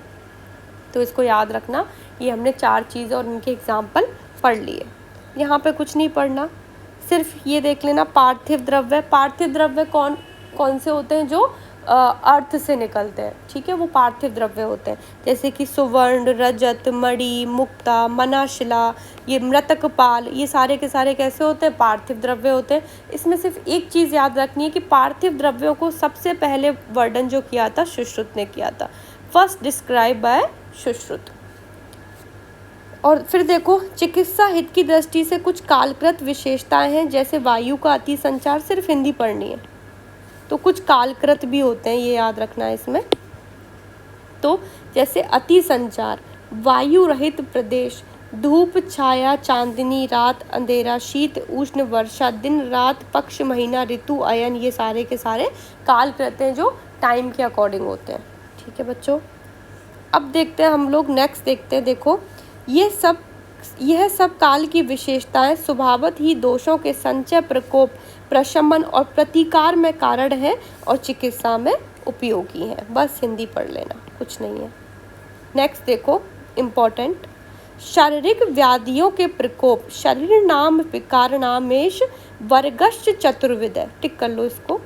तो इसको याद रखना। ये हमने 4 चीज़ें और इनके एग्जाम्पल पढ़ लिए। यहाँ पे कुछ नहीं पढ़ना, सिर्फ ये देख लेना पार्थिव द्रव्य। पार्थिव द्रव्य कौन कौन से होते हैं? जो अर्थ से निकलते हैं। ठीक है, वो पार्थिव द्रव्य होते हैं, जैसे कि सुवर्ण, रजत, मणि, मुक्ता, मनाशिला, ये मृतक पाल, ये सारे के सारे कैसे होते हैं? पार्थिव द्रव्य होते हैं। इसमें सिर्फ एक चीज़ याद रखनी है कि पार्थिव द्रव्यों को सबसे पहले वर्णन जो किया था सुश्रुत ने किया था। First describe by Sushruta. और फिर देखो, चिकित्सा हित की दृष्टि से कुछ कालकृत विशेषताएं हैं, जैसे वायु का अति संचार। सिर्फ हिंदी पढ़नी है, तो कुछ कालकृत भी होते हैं, ये याद रखना है इसमें। तो जैसे अति संचार, वायु रहित प्रदेश, धूप, छाया, चांदनी, रात, अंधेरा, शीत, उष्ण, वर्षा, दिन, रात, पक्ष, महीना, ऋतु, अयन, ये सारे के सारे कालकृत हैं जो टाइम के अकॉर्डिंग होते हैं। ठीक है बच्चों, अब देखते हैं हम लोग, नेक्स्ट देखते हैं। देखो, यह सब काल की विशेषताएं स्वभावत ही दोषों के संचय, प्रकोप, प्रशमन और प्रतिकार में कारण है और चिकित्सा में उपयोगी है। बस हिंदी पढ़ लेना, कुछ नहीं है। नेक्स्ट देखो, इम्पोर्टेंट, शारीरिक व्याधियों के प्रकोप, शरीर नाम विकारणामेश वर्गश्च चतुर्विध है। टिक कर लो इसको,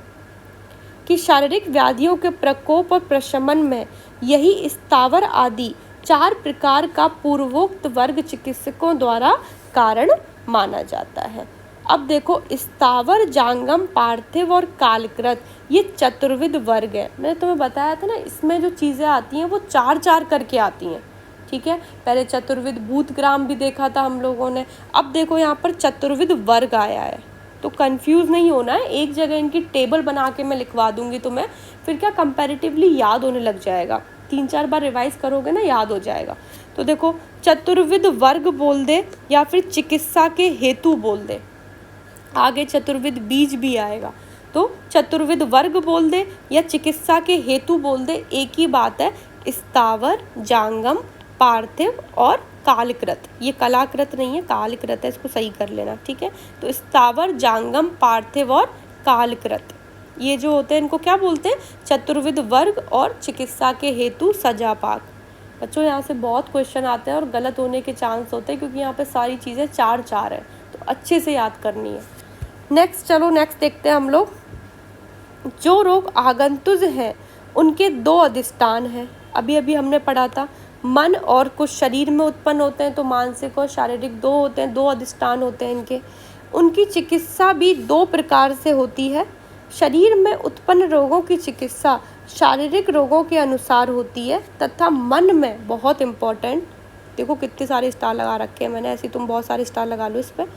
कि शारीरिक व्याधियों के प्रकोप और प्रशमन में यही स्थावर आदि 4 प्रकार का पूर्वोक्त वर्ग चिकित्सकों द्वारा कारण माना जाता है। अब देखो, स्थावर, जांगम, पार्थिव और कालकृत, ये चतुर्विध वर्ग है। मैंने तुम्हें बताया था ना, इसमें जो चीज़ें आती हैं वो 4-4 करके आती हैं। ठीक है, पहले चतुर्विध भूतग्राम भी देखा था हम लोगों ने, अब देखो यहाँ पर चतुर्विध वर्ग आया है। तो कंफ्यूज नहीं होना है, एक जगह इनकी टेबल बना के मैं लिखवा दूंगी तुम्हें, फिर क्या कंपैरेटिवली याद होने लग जाएगा। 3-4 बार रिवाइज करोगे ना, याद हो जाएगा। तो देखो, चतुर्विध वर्ग बोल दे या फिर चिकित्सा के हेतु बोल दे, आगे चतुर्विध बीज भी आएगा। तो चतुर्विध वर्ग बोल दे या चिकित्सा के हेतु बोल दे, एक ही बात है। स्थावर, जांगम, पार्थिव और कालकृत। ये कलाकृत नहीं है, कालकृत है, इसको सही कर लेना, ठीक है। तो स्थावर, जांगम, पार्थिव और कालकृत, ये जो होते हैं इनको क्या बोलते हैं? चतुर्विध वर्ग और चिकित्सा के हेतु सजा पाक। बच्चों यहाँ से बहुत क्वेश्चन आते हैं और गलत होने के चांस होते हैं, क्योंकि यहाँ पे सारी चीज़ें 4-4 है, तो अच्छे से याद करनी है। नेक्स्ट देखते हैं हम लोग। जो रोग आगंतुक हैं उनके 2 अधिष्ठान हैं। अभी हमने पढ़ा था, मन और कुछ शरीर में उत्पन्न होते हैं, तो मानसिक और शारीरिक 2 होते हैं, 2 अधिष्ठान होते हैं इनके। उनकी चिकित्सा भी 2 प्रकार से होती है। शरीर में उत्पन्न रोगों की चिकित्सा शारीरिक रोगों के अनुसार होती है, तथा मन में, बहुत इम्पोर्टेंट, देखो कितने सारे स्टार लगा रखे हैं मैंने, ऐसे तुम बहुत सारे स्टार लगा लो इस पर।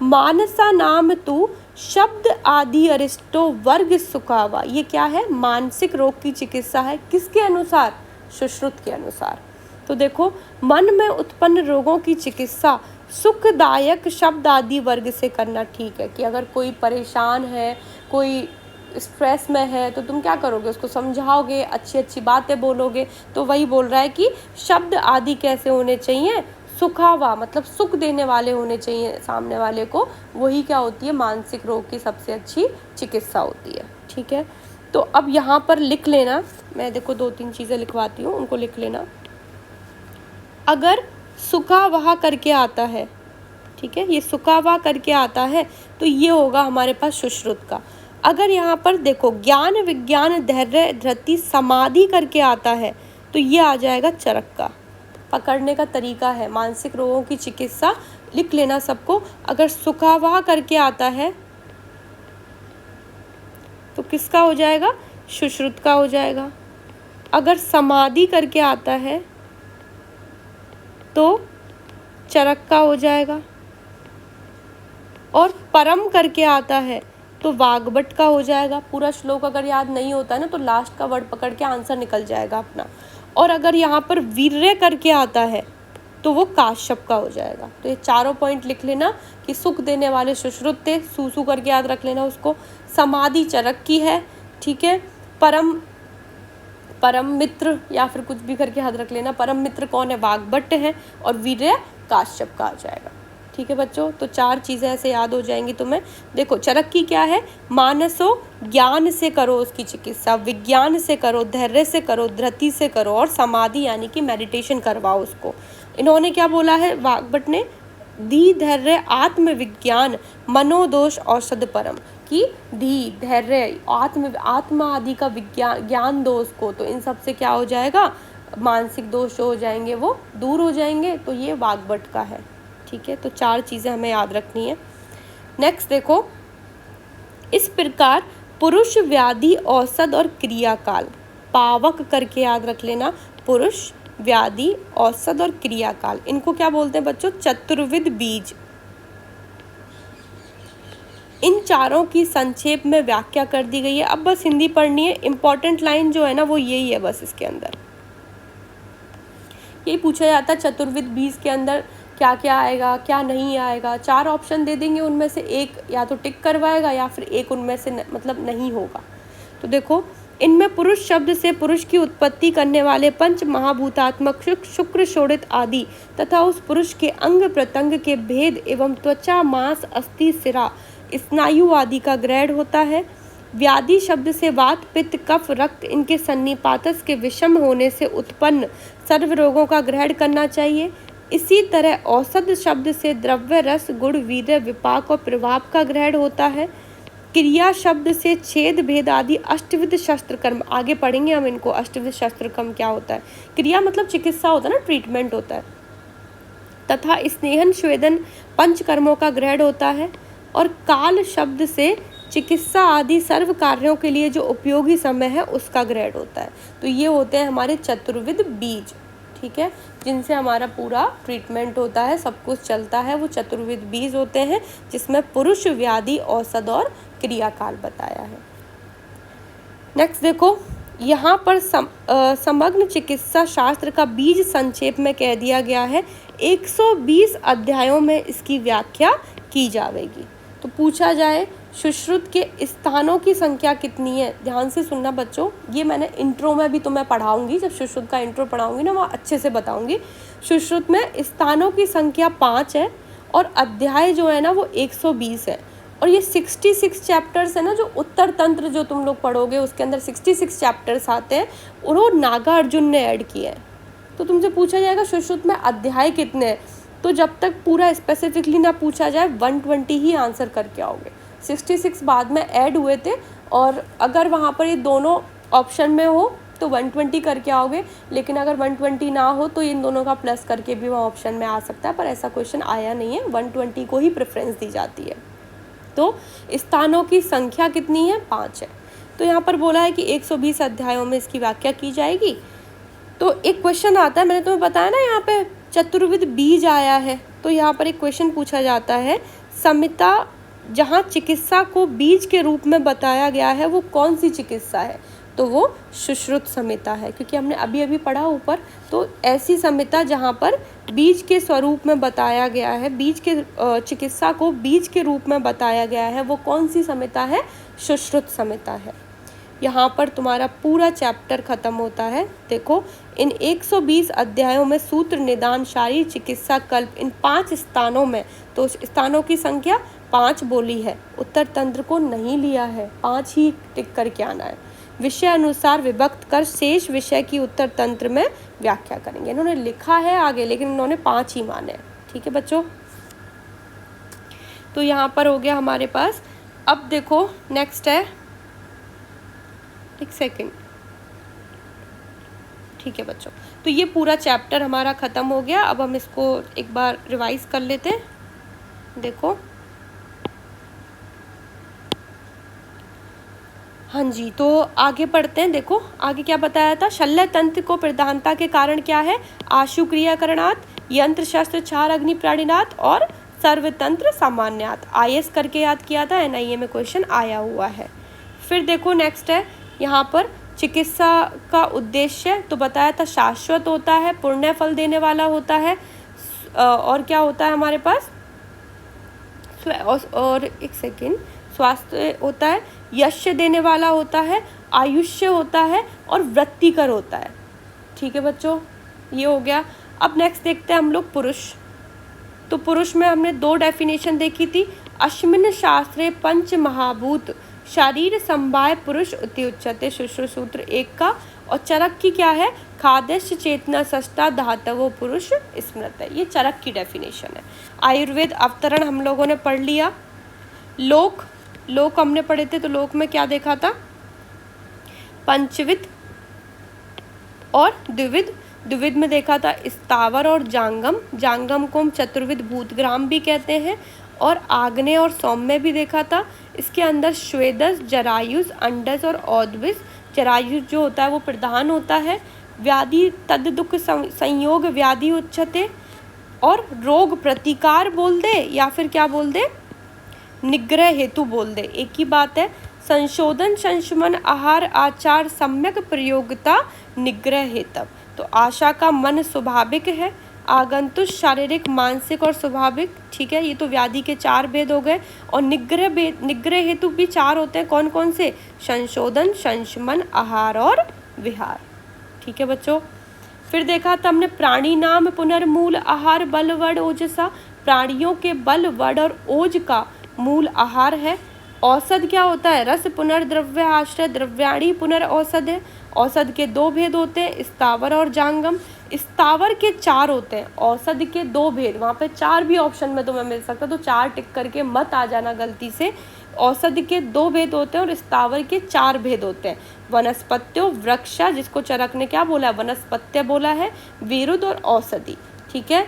मानसा नाम तू शब्द आदि अरिष्टो वर्ग सुखावा। ये क्या है? मानसिक रोग की चिकित्सा है। किसके अनुसार? सुश्रुत के अनुसार। तो देखो, मन में उत्पन्न रोगों की चिकित्सा सुखदायक शब्द आदि वर्ग से करना ठीक है। कि अगर कोई परेशान है, कोई स्ट्रेस में है, तो तुम क्या करोगे? उसको समझाओगे, अच्छी बातें बोलोगे। तो वही बोल रहा है कि शब्द आदि कैसे होने चाहिए? सुखावा, मतलब सुख देने वाले होने चाहिए सामने वाले को। वही क्या होती है? मानसिक रोग की सबसे अच्छी चिकित्सा होती है, ठीक है। तो अब यहाँ पर लिख लेना, मैं देखो 2-3 चीज़ें लिखवाती हूँ, उनको लिख लेना। अगर सुखावाह करके आता है, ठीक है, ये सुखावाह करके आता है, तो ये होगा हमारे पास सुश्रुत का। अगर यहाँ पर देखो ज्ञान, विज्ञान, धैर्य, धृति, समाधि करके आता है, तो ये आ जाएगा चरक का। पकड़ने का तरीका है, मानसिक रोगों की चिकित्सा लिख लेना सबको। अगर सुखावाह करके आता है तो किसका हो जाएगा? सुश्रुत का हो जाएगा। अगर समाधि करके आता है तो चरक का हो जाएगा। और परम करके आता है तो वाग्भट का हो जाएगा। पूरा श्लोक अगर याद नहीं होता है ना, तो लास्ट का वर्ड पकड़ के आंसर निकल जाएगा अपना। और अगर यहाँ पर वीर्य करके आता है तो वो काश्यप का हो जाएगा। तो ये चारों पॉइंट लिख लेना कि सुख देने वाले सुश्रुत थे, सूसू करके याद रख लेना उसको। समाधि चरक की है, ठीक है। परम मित्र या फिर कुछ भी करके याद रख लेना। परम मित्र कौन है? वाग्भट है। और वीर्य काश्यप का आ जाएगा, ठीक है बच्चों। तो 4 चीज़ें ऐसे याद हो जाएंगी तुम्हें। देखो, चरक की क्या है? मानसो, ज्ञान से करो उसकी चिकित्सा, विज्ञान से करो, धैर्य से करो, धृति से करो, और समाधि यानी कि मेडिटेशन करवाओ उसको। इन्होंने क्या बोला है वाग्भट ने? धी, धैर्य, आत्मविज्ञान, मनोदोष, औषध परम। कि धी, धैर्य, आत्मा आदि का ज्ञान दो उसको, तो इन सब से क्या हो जाएगा? मानसिक दोष हो जाएंगे, वो दूर हो जाएंगे। तो ये वाग्भट का है, ठीक है। तो 4 चीज़ें हमें याद रखनी है। नेक्स्ट देखो, इस प्रकार पुरुष, व्याधि, औषध और क्रियाकाल, पावक करके याद रख लेना। पुरुष, व्याधि, औषध और क्रियाकाल, इनको क्या बोलते हैं बच्चों? चतुर्विध बीज। इन चारों की संक्षेप में व्याख्या कर दी गई है। अब बस हिंदी पढ़नी है। इंपॉर्टेंट लाइन जो है ना, वो यही है बस। इसके अंदर यही पूछा जाता है, चतुर्विध बीज के अंदर क्या क्या आएगा, क्या नहीं आएगा। 4 ऑप्शन दे देंगे, उनमें से एक या तो टिक करवाएगा या फिर एक उनमें से मतलब नहीं होगा। तो देखो, इनमें पुरुष शब्द से पुरुष की उत्पत्ति करने वाले पंच महाभूतात्मक शुक्र, शोणित आदि तथा उस पुरुष के अंग प्रत्यंग के भेद एवं त्वचा, मांस, अस्थि, सिरा, स्नायु आदि का ग्रहण होता है। व्याधि शब्द से वात, पित्त, कफ, रक्त, इनके सन्निपातस के विषम होने से उत्पन्न सर्व रोगों का ग्रहण करना चाहिए। इसी तरह औषध शब्द से द्रव्य, रस, गुण, वीर्य, विपाक और प्रभाव का ग्रहण होता है। क्रिया शब्द से छेद, भेद आदि अष्टविध शस्त्र कर्म, आगे पढ़ेंगे हम इनको। अष्टविध शस्त्र कर्म क्या होता है? क्रिया मतलब चिकित्सा होता है ना, ट्रीटमेंट होता है। तथा स्नेहन, स्वेदन, पंच कर्मों का ग्रहण होता है। और काल शब्द से चिकित्सा आदि सर्व कार्यों के लिए जो उपयोगी समय है उसका ग्रहण होता है। तो ये होते हैं हमारे चतुर्विध बीज, ठीक है, जिनसे हमारा पूरा ट्रीटमेंट होता है, सब कुछ चलता है। वो चतुर्विध बीज होते हैं, जिसमें पुरुष, व्याधि, औषध और क्रियाकाल बताया है। नेक्स्ट देखो, यहाँ पर समग्र चिकित्सा शास्त्र का बीज संक्षेप में कह दिया गया है। 120 अध्यायों में इसकी व्याख्या की जाएगी। तो पूछा जाए सुश्रुत के स्थानों की संख्या कितनी है? ध्यान से सुनना बच्चों, ये मैंने इंट्रो में भी तुम्हें पढ़ाऊंगी, जब सुश्रुत का इंट्रो पढ़ाऊंगी ना वहाँ अच्छे से बताऊंगी। सुश्रुत में स्थानों की संख्या 5 है और अध्याय जो है ना वो 120 है। और ये 66 चैप्टर्स है ना, जो उत्तर तंत्र जो तुम लोग पढ़ोगे उसके अंदर 66 चैप्टर्स आते हैं और वो नागार्जुन ने ऐड किए हैं। तो तुमसे पूछा जाएगा सुश्रुत में अध्याय कितने हैं, तो जब तक पूरा स्पेसिफिकली ना पूछा जाए 120 ही आंसर करके आओगे। 66 बाद में ऐड हुए थे और अगर वहाँ पर ये दोनों ऑप्शन में हो तो 120 करके आओगे, लेकिन अगर 120 ना हो तो इन दोनों का प्लस करके भी वहाँ ऑप्शन में आ सकता है, पर ऐसा क्वेश्चन आया नहीं है, 120 को ही प्रेफरेंस दी जाती है। तो स्थानों की संख्या कितनी है? 5 है। तो यहाँ पर बोला है कि 120 अध्यायों में इसकी व्याख्या की जाएगी। तो एक क्वेश्चन आता है, मैंने तुम्हें बताया ना यहाँ पे चतुर्विध बीज आया है, तो यहाँ पर एक क्वेश्चन पूछा जाता है, संहिता जहाँ चिकित्सा को बीज के रूप में बताया गया है वो कौन सी चिकित्सा है? तो वो सुश्रुत संहिता है, क्योंकि हमने अभी अभी पढ़ा ऊपर। तो ऐसी संहिता जहाँ पर बीज के स्वरूप में बताया गया है, बीज के चिकित्सा को बीज के रूप में बताया गया है, वो कौन सी संहिता है? सुश्रुत संहिता है। यहाँ पर तुम्हारा पूरा चैप्टर खत्म होता है। देखो, इन 120 अध्यायों में सूत्र, निदान, शारीर, चिकित्सा, कल्प, इन 5 स्थानों में, तो स्थानों की संख्या 5 बोली है, उत्तर तंत्र को नहीं लिया है, 5 ही टिक करके आना है। विषय अनुसार विभक्त कर शेष विषय की उत्तर तंत्र में व्याख्या करेंगे। इन्होंने लिखा है आगे, लेकिन इन्होंने 5 ही माने। ठीक है बच्चों, तो यहाँ पर हो गया हमारे पास। अब देखो नेक्स्ट है, एक सेकेंड, ठीक है बच्चों, तो ये पूरा चैप्टर हमारा ख़त्म हो गया। अब हम इसको एक बार रिवाइज कर लेते हैं। देखो, हाँ जी, तो आगे पढ़ते हैं। देखो आगे क्या बताया था, शल्य तंत्र को प्रधानता के कारण क्या है? आशु क्रियाकरणात्, यंत्र शस्त्र छार अग्नि प्राणिनात् और सर्वतंत्र सामान्यात्। IS करके याद किया था, NIA में क्वेश्चन आया हुआ है। फिर देखो नेक्स्ट है यहाँ पर चिकित्सा का उद्देश्य, तो बताया था शाश्वत होता है, पुण्य फल देने वाला होता है, और क्या होता है हमारे पास, और एक सेकेंड, स्वास्थ्य होता है, यश देने वाला होता है, आयुष्य होता है और वृत्तिकर होता है। ठीक है बच्चों, ये हो गया। अब नेक्स्ट देखते हैं हम लोग पुरुष। तो पुरुष में हमने 2 डेफिनेशन देखी थी, अश्विन शास्त्रे पंच महाभूत शरीर संवाय पुरुष इति उच्यते, सूत्र 1 का। और चरक की क्या है, खाद्यस्य चेतना सष्टा धातवो पुरुष स्मृत है, ये चरक की डेफिनेशन है। आयुर्वेद अवतरण हम लोगों ने पढ़ लिया। लोक हमने पढ़े थे, तो लोक में क्या देखा था, पंचविध और द्विविध। द्विविध में देखा था स्थावर और जांगम, जांगम को हम चतुर्विध भूतग्राम भी कहते हैं, और आग्नेय और सौम्य भी देखा था। इसके अंदर श्वेदस, जरायुष, अंडस और औद्विष। जरायुष जो होता है वो प्रधान होता है। व्याधि तद दुख संयोग व्याधि उच्चते, और रोग प्रतिकार बोल दे या फिर क्या बोल दे, निग्रह हेतु बोल दे, एक ही बात है। संशोधन, संशमन, आहार, आचार, सम्यक प्रयोगता, निग्रह हेतु। तो आशा का मन स्वाभाविक है, आगंतुष शारीरिक, मानसिक और स्वाभाविक। ठीक है, ये तो व्याधि के 4 भेद हो गए। और निग्रह हेतु भी 4 होते हैं, कौन कौन से, संशोधन, संशमन, आहार और विहार। ठीक है बच्चों, फिर देखा था हमने प्राणी नाम पुनर्मूल आहार बल वड ओजसा, प्राणियों के बल वड और ओज का मूल आहार है। औषध क्या होता है, रस पुनर्द्रव्य आश्रय, द्रव्याणी पुनर्औषध है। औषध के 2 भेद होते हैं, स्थावर और जांगम। स्थावर के 4 होते हैं, औषध के 2 भेद, वहाँ पे 4 भी ऑप्शन में तुम्हें मिल सकता है, तो 4 टिक करके मत आ जाना गलती से। औषध के 2 भेद होते हैं और स्थावर के 4 भेद होते हैं। वनस्पत्यो, वृक्षा, जिसको चरक ने क्या बोला, वनस्पत्य बोला है, विरुद्ध और औषधि। ठीक है,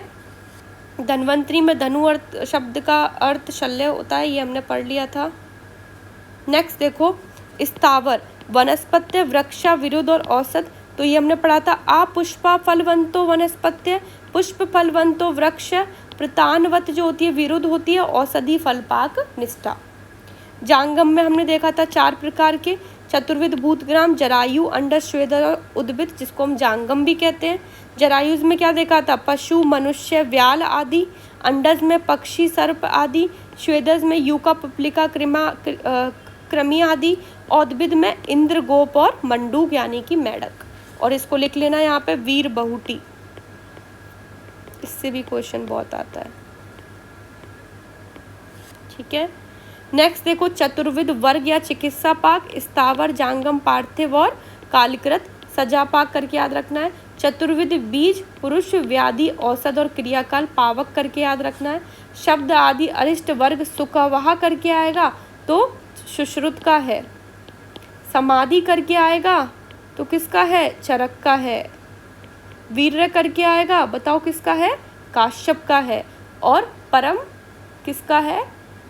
धन्वंतरी में धनु अर्थ शब्द का अर्थ शल्य होता है, ये हमने पढ़ लिया था। नेक्स्ट देखो, स्थावर, वनस्पत्य, वृक्षा, विरुद्ध और औषध, तो ये हमने पढ़ा था। पुष्पा फलवंतो वनस्पत्य, पुष्प फलवंतो वृक्ष, प्रतानवत जो होती है विरुद्ध होती है, औषधि फलपाक निष्ठा। जांगम में हमने देखा था 4 प्रकार के, चतुर्विध भूतग्राम, जरायु, अंडस, श्वेदर और उद्भिद, जिसको हम जांगम भी कहते हैं। जरायुज में क्या देखा था, पशु, मनुष्य, व्याल आदि। अंडज में पक्षी, सर्प आदि, स्वेदज में यूका, पप्लिका, कृमि आदि, औद्भिद में इंद्र, गोप और मंडूक यानी कि मेढक। और इसको लिख लेना यहाँ पे वीर बहुटी, इससे भी क्वेश्चन बहुत आता है। ठीक है, नेक्स्ट देखो चतुर्विध वर्ग या चिकित्सा पाक, स्थावर, जांगम, पार्थिव और कालिकृत। सजा पाक करके याद रखना है। चतुर्विध बीज, पुरुष, व्याधि, औषध और क्रियाकाल, पावक करके याद रखना है। शब्द आदि अरिष्ट वर्ग सुखवाह करके आएगा तो सुश्रुत का है। समाधि करके आएगा तो किसका है, चरक का है। वीर्य करके आएगा बताओ किसका है, काश्यप का है। और परम किसका है,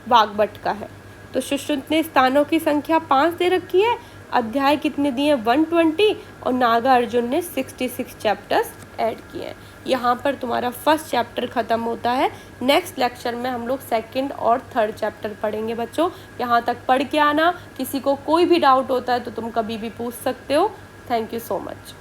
वाग्भट का है। तो सुश्रुत ने स्थानों की संख्या 5 दे रखी है, अध्याय कितने दिए 120, और नागार्जुन ने 66 चैप्टर्स ऐड किए हैं। यहाँ पर तुम्हारा फर्स्ट चैप्टर खत्म होता है। नेक्स्ट लेक्चर में हम लोग सेकंड और थर्ड चैप्टर पढ़ेंगे बच्चों। यहाँ तक पढ़ के आना, किसी को कोई भी डाउट होता है तो तुम कभी भी पूछ सकते हो। Thank you so much.